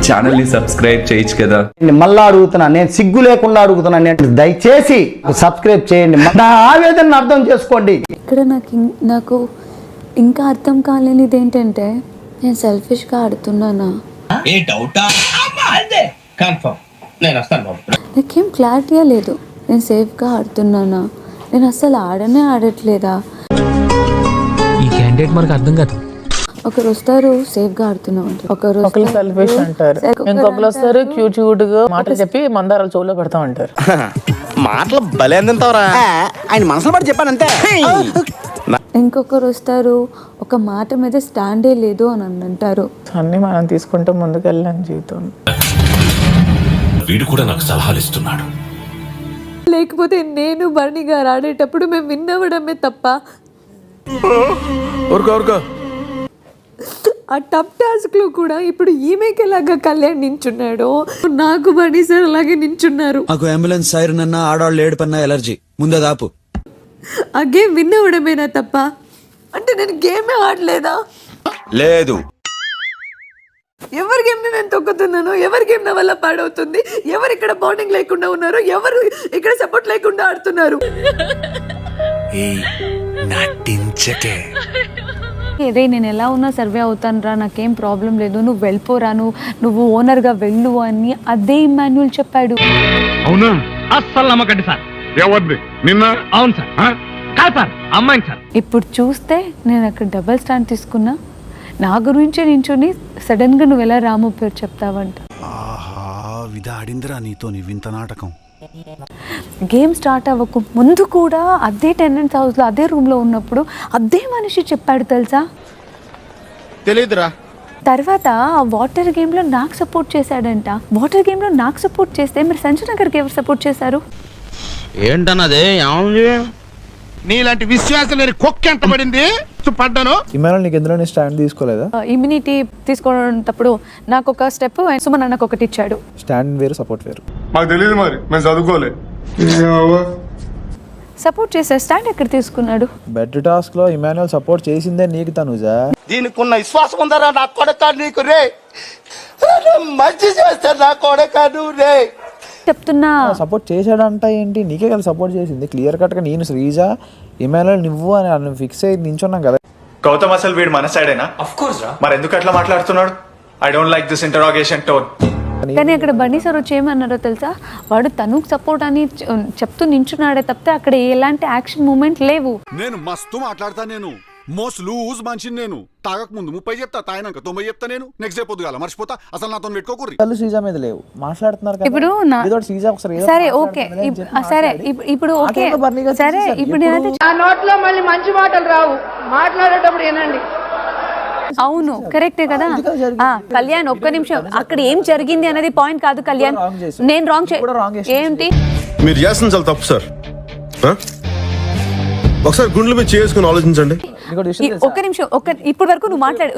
Channel ని subscribe చేయొచ్చు కదా. మళ్ళా అడుగుతున్నా, నేను సిగ్గు లేకుండా అడుగుతున్నా, దయచేసి సబ్స్క్రైబ్ చేయండి, నా ఆవేదనను అర్థం చేసుకోండి. ఇక్కడ నాకు ఇంకా అర్థం కాలేనిది ఏంటంటే, నేను సెల్ఫిష్గా ఆడుతున్నానా, నాకేం క్లారిటీగా లేదు. నేను సేఫ్గా ఆడుతున్నానా, నేను అసలు ఆడట్లేదా? ఈ క్యాండిడేట్ మనకు అర్థం కాదు. ఒకరు వస్తారు సేఫ్గా ఆడుతున్నాం, ఒకరు సెల్ఫిష్ అంటారు, ఇంకొకరు వస్తారు క్యూట్ గా మాటలు చెప్పి మందారాలు చెవులో పెడతా ఉంటారు. మాటలు భలే అందింతావరా, ఆయన మనసులో పడి చెప్పాను అంతే. ఇంకొకరు వస్తారు ఒక మాట మీద స్టాండే లేదు అని అంటారు. అన్ని మనం తీసుకుంటే ముందుకు వెళ్ళాను జీవితం. వీడు కూడా నాకు సలహాలు ఇస్తున్నాడు. లేకపోతే నేను బర్ణి గారు ఆడేటప్పుడు మేము విన్నవడమే తప్ప ఆ టప్ టాస్క్ లో కూడా ఇప్పుడు ఈమెకి ఎలాగా కళ్యాణ్ నించున్నాడో నాకు బర్ణి సార్ అలాగే నించున్నారు. నాకు అంబులెన్స్ సైరన్ అన్నా ఆడవాళ్ళు ఏడుపన్నా ఎలర్జీ, ముందే దాపు. ఆ గేమ్ విన్ అవ్వడమేనా తప్ప, అంటే నేను గేమే ఆడలేదా? లేదు. ఎవరి గేమ్ నేను తొక్కుతున్నాను, ఎవరి గేమ్ నా వల్ల పాడవుతుంది, ఎవరు ఇక్కడ బాండింగ్ లేకుండా ఉన్నారు, ఎవరు ఇక్కడ సపోర్ట్ లేకుండా ఆడుతున్నారు. రే నేను ఎలా ఉన్నా సర్వే అవుతాను రా, నాకేం ప్రాబ్లం లేదు, నువ్వు వెళ్ళిపోరా, నువ్వు ఓనర్గా వెళ్ళు అని అదే ఇమాన్యుల్ చెప్పాడు. అవునా? అస్సలు నమ్మకండి సార్. ఎవరిది? నిన్న? అవును సార్. కాదు సార్, అమ్మాయిని సార్. ఇప్పుడు చూస్తే నేను అక్కడ డబుల్ స్టాండ్ తీసుకున్నా, నా గురించే నించుని సడన్ గా నువ్వు ఎలా రాము పేరు చెప్తావంట. ఆడిందిరా నీతో నీ వింత నాటకం. గేమ్ స్టార్ట్ అవ్వకు ముందు కూడా అదే టెనెంట్స్ హౌస్ లో అదే రూమ్ లో ఉన్నప్పుడు అదే మనిషి చెప్పాడు తెలుసా. తెలీదురా. తర్వాత ఆ వాటర్ గేమ్ లో నాకు సపోర్ట్ చేశాడంట. వాటర్ గేమ్ లో నాకు సపోర్ట్ చేస్తే మరి సంజయ్ నగర్కి ఎవరు సపోర్ట్ చేశారు? ఏంటన్నదే నీలాంటి విశ్వాసం లేని కుక్క ఎంత పడింది పడ్డాను. ఇమానుల్ నీకు ఎందులో స్టాండ్ తీసుకోలేదా? ఇమ్యూనిటీ తీసుకోవడంటప్పుడు నాకు ఒక స్టెప్, సుమన్ అన్నకు ఒకటి ఇచ్చాడు. స్టాండ్ వేరు, సపోర్ట్ వేరు. మాకు తెలియదు, మరి మేము చదువుకోలే. సపోర్ట్ చేసే స్టాండ్ ఎక్కడ తీసుకున్నాడు? బెడ్ టాస్క్ లో ఇమానుల్ సపోర్ట్ చేసిందే నీకు తనుజా. దీనికి ఉన్న విశ్వాసం ఉందరా నా కొడక నీకు రే, మంచి చేస్తా నా కొడక నువ్వు రే చెప్తున్నా. సపోర్ట్ చేశాడంట ఏంటి? నీకే కదా సపోర్ట్ చేసింది క్లియర్ కట్ గా. నేను శ్రీజ ఇమానుల్ నువ్వు అని ఫిక్స్ అయ్యి నించున్నాం కదా. గౌతమ్ అసలు వీడు మన సైడేనా? ఆఫ్ కోర్స్ రా. మరి ఎందుకు అట్లా మాట్లాడుతున్నాడు? I don't like this interrogation tone. కానీ అక్కడ బన్నీ సార్ వచ్చి ఏమన్నారో తెలుసా, వాడు తనుకు సపోర్ట్ అని చెప్తూ నించున్నాడే తప్పితే అక్కడ ఎలాంటి యాక్షన్ మూమెంట్ లేవు. నేను మస్తు మాట్లాడతా, నేను మోస్ట్ లూజ్ మనిషిని. నేను తాగక ముందు 30 చెప్తా, తాగినాక 90 చెప్తా. నేను నెక్స్ట్ డే పొద్దుగాల మర్చిపోతా. అసలు నాతో పెట్టుకోకూడదు. శ్రీజ మీద లేవు మాట్లాడుతున్నారు కదా. ఇప్పుడు సరే ఓకే, సరే ఇప్పుడు ఓకే, సరే ఇప్పుడు నేనైతే ఆ నోట్లో మళ్ళీ మంచి మాటలు రావు, మాట్లాడేటప్పుడు ఏనండి. అవును కరెక్టే కదా. కళ్యాణ్ ఒక్క నిమిషం, అక్కడ ఏం జరిగింది అనేది పాయింట్ కాదు కళ్యాణ్. నేను రాంగ్ ఏంటి మీరు చేస్తుంది చాలా తప్పు సార్. ఒకసారి గుండెల మీద చేసుకుని ఆలోచించండి. ఒక్క నిమిషం, ఇప్పుడు వరకు నువ్వు మాట్లాడు,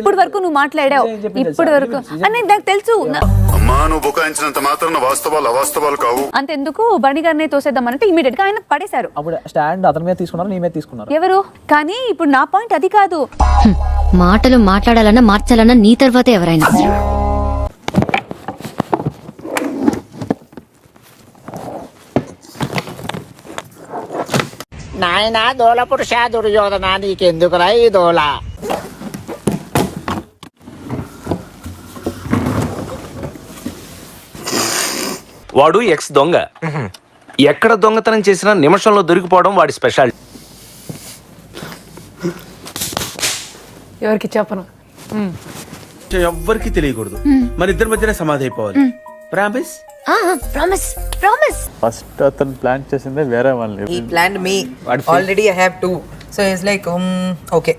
ఇప్పుడు వరకు నువ్వు మాట్లాడావు, ఇప్పుడు వరకు అని నాకు తెలుసు. అంతెందుకు బణి గారిని తోసేద్దామనంటే ఇమీడియట్ గా ఆయన పడేశారు. అప్పుడు స్టాండ్ అతని మీద తీసుకున్నారు, నీ మీద తీసుకున్నారు ఎవరు? కానీ ఇప్పుడు నా పాయింట్ అది కాదు. మాటలు మాట్లాడాలన్నా మార్చాలన్నా నీ తర్వాతే ఎవరైనా. నాయనా దోల పురుష దుర్యోధన, నీకెందుకురా ఈ దోల? వాడు ఎక్స్ దొంగ. ఎక్కడ దొంగతనం చేసినా నిమిషంలో దొరికిపోవడం వాడి స్పెషాలిటీ. ఎవరికి చెప్పను, ఎవ్వరికి తెలియకూడదు. మన ఇద్దరి మధ్యనే సమాధి అయిపోవాలి. ప్రామిస్? Promise promise. ఫస్ట్ అతను ప్లాన్ చేసిందే వేరే వాళ్ళు. He planned me. Already I have two. So it's like okay.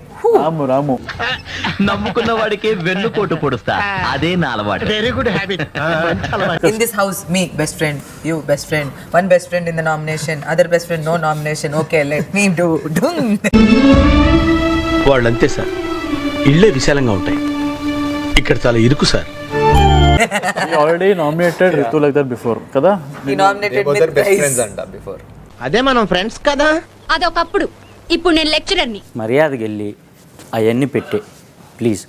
రాము నమ్ముకున్న వాడికి వెన్నుపోటు పొడుస్తా, అదే నా అలవాటు. Very good habit. In this house, me best friend, you best friend, one best friend in the nomination, other best friend no nomination. Okay, let me do. వాళ్ళంతే sir, ఇళ్ళే విశాలంగా ఉంటాయి, ఇక్కడ చాలా ఇరుకు సార్. Already nominated Ritu like that before కదా. He nominated me best friends anta before. అదే మనం ఫ్రెండ్స్ కదా. అదొకప్పుడు, ఇప్పుడు నేను లెక్చరర్ని. మర్యాదకి వెళ్ళి అవన్నీ పెట్టే ప్లీజ్.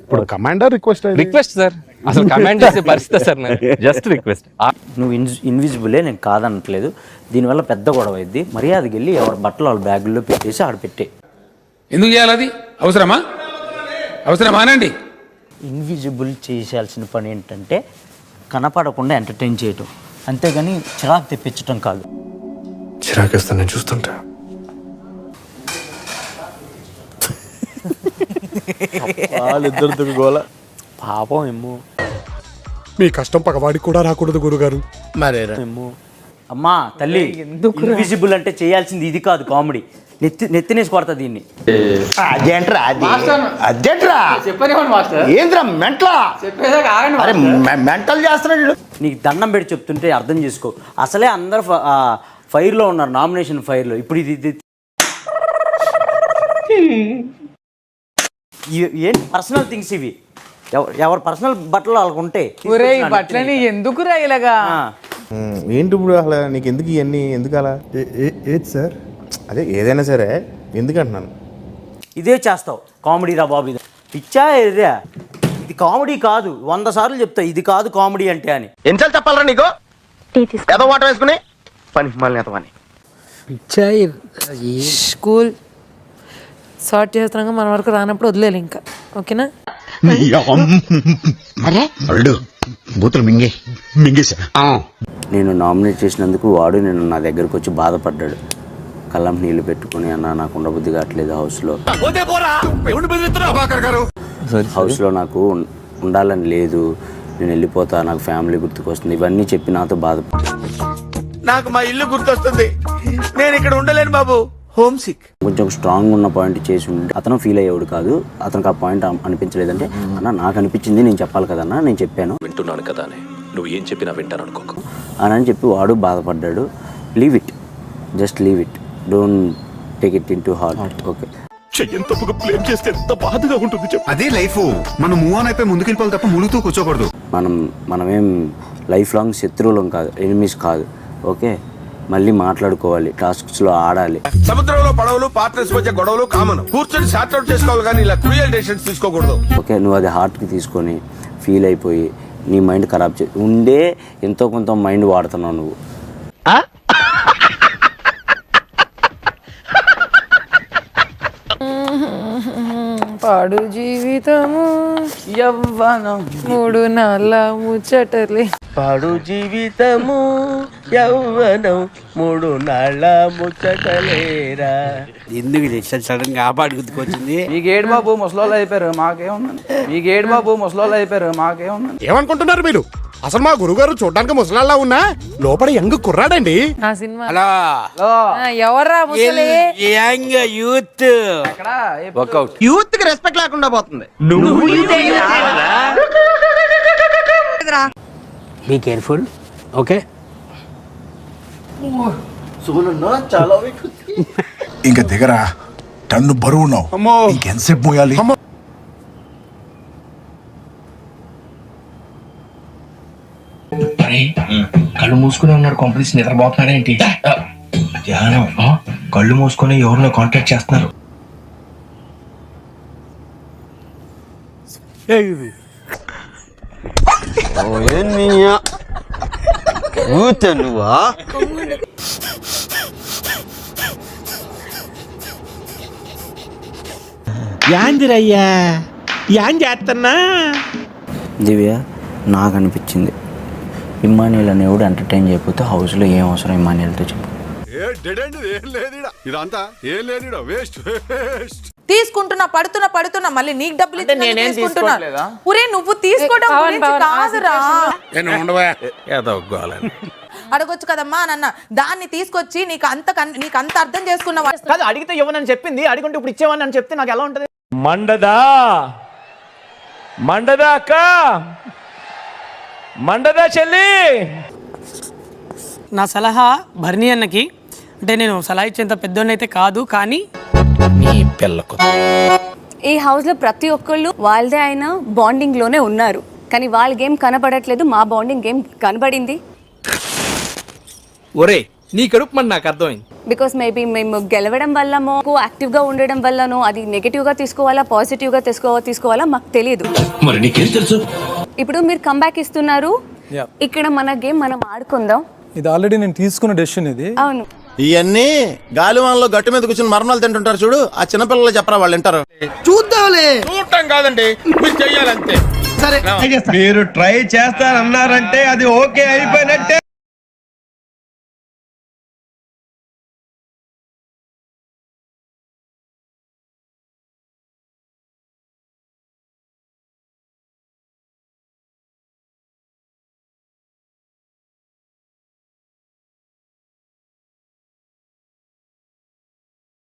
ఇప్పుడు కమాండర్ రిక్వెస్ట్ సార్, అసలు కమాండ్ చేసే పరిస్థితి సార్, జస్ట్ రిక్వెస్ట్. నువ్వు ఇన్విజిబులే, నేను కాదనట్లేదు. దీనివల్ల పెద్ద గొడవ అయింది. మర్యాదకి వెళ్ళి ఎవరి బట్టలు వాళ్ళ బ్యాగుల్లో పెట్టేసి ఆడ పెట్టే. ఎందుకు చేయాలి అది? అవసరమానండి. ఇన్విజిబుల్ చేయాల్సిన పని ఏంటంటే కనపడకుండా ఎంటర్టైన్ చేయటం, అంతేగాని చిరాకు తెప్పించటం కాదు. చిరాకేస్తాను నేను చూస్తుంటా. వాళ్ళిద్దరితో గోల. పాపం ఏమో. మీ కష్టం పగవాడికి కూడా రాకూడదు గురుగారు. ఏమో. అమ్మా తల్లి, ఇన్విజిబుల్ అంటే చేయాల్సింది ఇది కాదు, కామెడీ. నెత్తినేసి కొడతా దీన్ని. అదేంట్రా ఏంద్రా మెంటలా? అరే మెంటల్ చేస్తున్నాడు. నీకు దండం పెట్టి చెప్తుంటే అర్థం చేసుకో. అసలే అందరు ఫైర్లో ఉన్నారు, నామినేషన్ ఫైర్లో. ఇప్పుడు ఇది ఏంటి పర్సనల్ థింగ్స్ ఇవి. ఎవరు పర్సనల్ బట్టలు వాళ్ళకు ఉంటే బట్టలని ఎందుకు రాయలాగా? ఏంటి ఇప్పుడు అసలు నీకు ఎందుకు ఇవన్నీ? ఎందుకు అలా? ఏది సార్? అదే ఏదైనా సరే ఎందుకు అంటున్నాను. ఇదే చేస్తావు కామెడీ రా బాబు. ఇది పిచ్చా ఇదే. ఇది కామెడీ కాదు. 100 సార్లు చెప్తా ఇది కాదు కామెడీ అంటే అని. ఎన్నిసార్లు చెప్పాలరా నీకు? ఏదో వాటర్ వేసుకుని పని మళ్ళీ ఎదవని స్కూల్ సార్ట్ చేస్తున్నాగా మన వరకు రానప్పుడు వదిలేదు ఇంకా. ఓకేనా? నేను నామినేట్ చేసినందుకు వాడు నా దగ్గరకు వచ్చి బాధపడ్డాడు. కళ్ళం నీళ్ళు పెట్టుకుని, అన్న నాకు ఉండబుద్ధి కావట్లేదు హౌస్లో నాకు ఉండాలని లేదు, నేను వెళ్ళిపోతా, నాకు ఫ్యామిలీ గుర్తుకొస్తుంది, ఇవన్నీ చెప్పి నాతో బాధపడ్డాడు. నాకు మా ఇల్లు గుర్తొస్తుంది, నేను ఇక్కడ ఉండలేను బాబు, హోమ్ సిక్. కొంచెం స్ట్రాంగ్ ఉన్న పాయింట్ చేసి ఉంటే అతను ఫీల్ అయ్యేవాడు కాదు. అతనికి ఆ పాయింట్ అనిపించలేదంటే, అన్న నాకు అనిపించింది, నేను చెప్పాలి కదన్నా, నేను చెప్పాను, వింటున్నాను కదా, నువ్వు ఏం చెప్పినా వింటాను అనుకోకు అని చెప్పి వాడు బాధపడ్డాడు. Leave it, just leave it, don't take it into heart. Okay, చెయ్యంతపుగా బ్లేమ్ చేస్తే ఎంత బాధగా ఉంటుంది చెప్పు. అదే లైఫ్. మనం మూవ్ ఆన్ అయిపోయి ముందుకెళ్ళిపోవాలి తప్ప ములుగుతూ కూర్చోకూడదు. మనమేం లైఫ్ లాంగ్ శత్రువులం కాదు, ఎనిమీస్ కాదు. ఓకే, మళ్ళీ మాట్లాడుకోవాలి, టాస్క్స్లో ఆడాలి. సముద్రంలో పడవలు పార్ట్నర్స్ మధ్య గొడవలు కామన్. కూర్చొని సార్ట్ అవుట్ చేసుకోవాలి కానీ ఇలా క్రూయల్ డెసిషన్స్ తీసుకోకూడదు. ఓకే, నువ్వు అది హార్ట్కి తీసుకొని ఫీల్ అయిపోయి నీ మైండ్ ఖరాబ్ ఉండే ఎంతో కొంత మైండ్ వాడుతున్నావు నువ్వు. పాడు జీవితము యవ్వనం 3 నాళ్ళ ముచ్చటలే. పాడు జీవితము యవ్వనం 3 నాళ్ళ ముచ్చటలేరా. ఎందుకు సడన్ గా ఆపాటు గుర్తుకొచ్చింది? ఈ గేడ్ బాబు ముసలోళ్ళు అయిపోయారు, మాకేముందని. ఏమనుకుంటున్నారు మీరు? అసలు మా గురుగారు చూడడానికి ముసలాళ్ళ ఉన్నా లోపల యంగ్ కుర్రాడండి. ఆ సినిమా ఎవర్రా ముసలి? యూత్ యూత్ కి రెస్పెక్ట్ లేకుండా పోతుంది. Be careful. ఓకే, చాలా ఇంకా దిగరా, టన్ను బరువు ఉన్నావు, ఇంకెంతసేపు మోయాలి? కళ్ళు మూసుకుని ఉన్నాడు, కాంప్లీస్ నిద్రపోతున్నాడేంటి? ధ్యానం. కళ్ళు మూసుకొని ఎవరినో కాంటాక్ట్ చేస్తున్నారు. నువ్వా? యాందిరయ్యా యాన్ చేస్తున్నా. దివ్య, నాకు అనిపించింది ఇమ్మాన్యుయల్ అనేవాడు ఎంటర్టైన్ చేయకపోతే హౌస్లో ఏం అవసరం ఇమ్మాన్యుయల్తో చెప్పు. ఇదంతా ఏం లేదు, వేస్ట్ వేస్ట్. తీసుకుంటున్నా పడుతున్నా మళ్ళీ నీకు డబ్బులు తీసుకుంటున్నా. ఒరే నువ్వు తీసుకోవడం కాదురా, అడగొచ్చు కదమ్మా నన్న. దాన్ని తీసుకొచ్చి నీకు అంత అర్థం చేసుకున్నావా? కాదు, అడిగితే ఇవ్వనని చెప్పింది, అడిగింటే ఇప్పుడు ఇచ్చేవని అని చెప్తే నాకు ఎలా ఉంటది? మండదా అక్క, మండదా చెల్లి. నా సలహా భరణి అన్నకి, అంటే నేను సలహా ఇచ్చేంత పెద్దోన్నైతే కాదు, కానీ ఈ హౌస్ లో ప్రతి ఒక్కళ్ళు వాళ్ళదే అయిన బాండింగ్ లోనే ఉన్నారు, కానీ వాళ్ళ గేమ్ కనబడట్లేదు, మా బాండింగ్ గేమ్ కనబడింది. ఒరే నీ కడుపు మన నాకు అర్థమైంది. బికాస్ మేబీ మేము గెలవడం వల్లమో యాక్టివ్గా ఉండడం వల్లనో అది నెగిటివ్గా తీసుకోవాలా పాజిటివ్గా తీసుకోవాలా మాకు తెలియదు. మరి నీకేం తెలుసు? ఇప్పుడు మీరు కంబ్యాక్ ఇస్తున్నారు, ఇక్కడ మన గేమ్ మనం ఆడుకుందాం. ఇది ఆల్రెడీ నేను తీసుకున్న డెసిషన్ ఇది. అవును, ఇవన్నీ గాలివాన్లో గట్టు మీద కూర్చొని మరణాలు తింటుంటారు చూడు, ఆ చిన్నపిల్లలు చెప్పరా వాళ్ళు వింటారు. చూద్దాంలే. చూడటం కాదండి, మీరు చెయ్యాలంతే. సరే, మీరు ట్రై చేస్తారన్నారంటే అది ఓకే అయిపోయినట్టే.